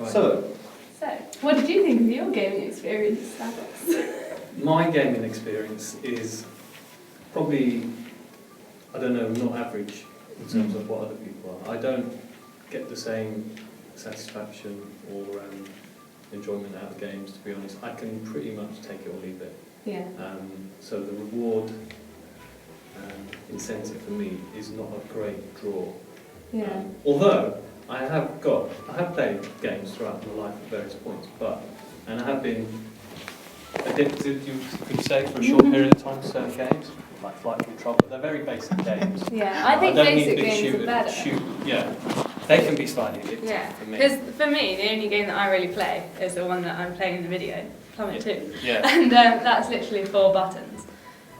So, what did you think of your gaming experience, Alex? My gaming experience is probably, I don't know, not average in terms of what other people are. I don't get the same satisfaction or enjoyment out of games, to be honest. I can pretty much take it or leave it. Yeah. So the reward incentive for me is not a great draw. Yeah. Although I have played games throughout my life at various points, and I have been addicted, you could say, for a short period of time to certain games, like Flight Control, but they're very basic games. Yeah, I think basic games are better. Yeah, they can be slightly addictive for me. Because for me, the only game that I really play is the one that I'm playing in the video, Plummet 2. Yeah. And that's literally 4 buttons.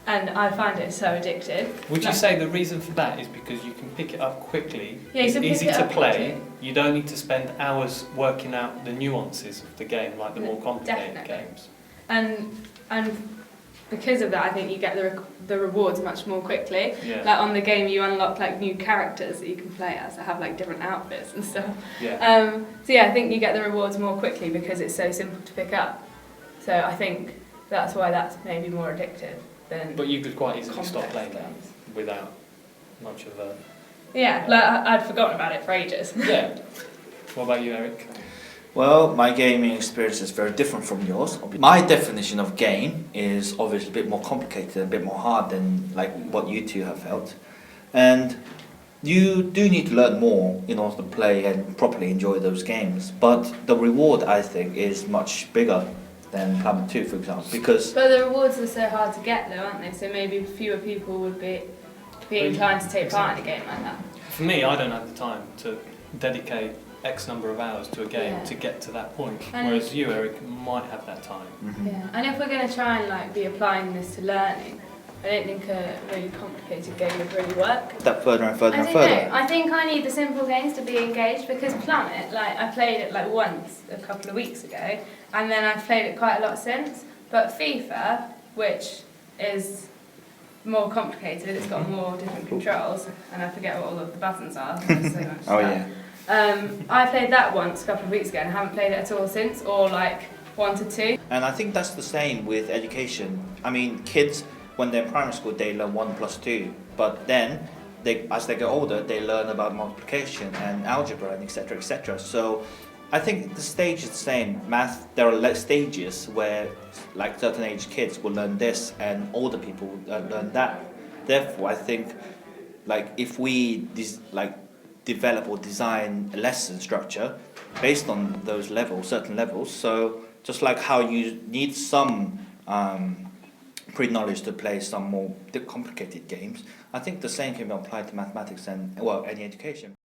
And I find it so addictive. Would you say the reason for that is because you can pick it up quickly, it's you can easy pick it to up play, quickly. You don't need to spend hours working out the nuances of the game, like the more complicated Definitely. games? And because of that, I think you get the rewards much more quickly. Yeah. Like on the game, you unlock like new characters that you can play as that have like different outfits and stuff. Yeah. So yeah, I think you get the rewards more quickly because it's so simple to pick up. So I think that's why that's maybe more addictive than. But you could quite easily stop complex playing that games. without much of a... Yeah, like I'd forgotten about it for ages. Yeah. What about you, Eric? well, my gaming experience is very different from yours. My definition of game is obviously a bit more complicated, a bit more hard than like what you two have felt. And you do need to learn more in order to play and properly enjoy those games. But the reward, I think, is much bigger than Plummet 2, for example, because... But the rewards are so hard to get though, aren't they? So maybe fewer people would be inclined to take part in a game like that. For me, I don't have the time to dedicate X number of hours to a game Yeah. to get to that point. And Whereas you, Eric, might have that time. Yeah, and if we're going to try and like be applying this to learning, I don't think a really complicated game would really work. Step further and further I and don't further. know. I think I need the simple games to be engaged because Plummet, like I played it like once a couple of weeks ago, and then I've played it quite a lot since. But FIFA, which is more complicated, it's got more different controls, and I forget what all of the buttons are. There's so much Oh, stuff. yeah. I played that once a couple of weeks ago and haven't played it at all since, or like 1 to 2. And I think that's the same with education. I mean, kids, when they're in primary school, they learn 1 plus 2. But then, as they get older, they learn about multiplication and algebra and etc. etc. So I think the stage is the same. Math, there are stages where like certain age kids will learn this and older people will learn that. Therefore, I think like if we develop or design a lesson structure based on those levels, certain levels, so just like how you need some pre-knowledge to play some more complicated games, I think the same can be applied to mathematics and, well, any education.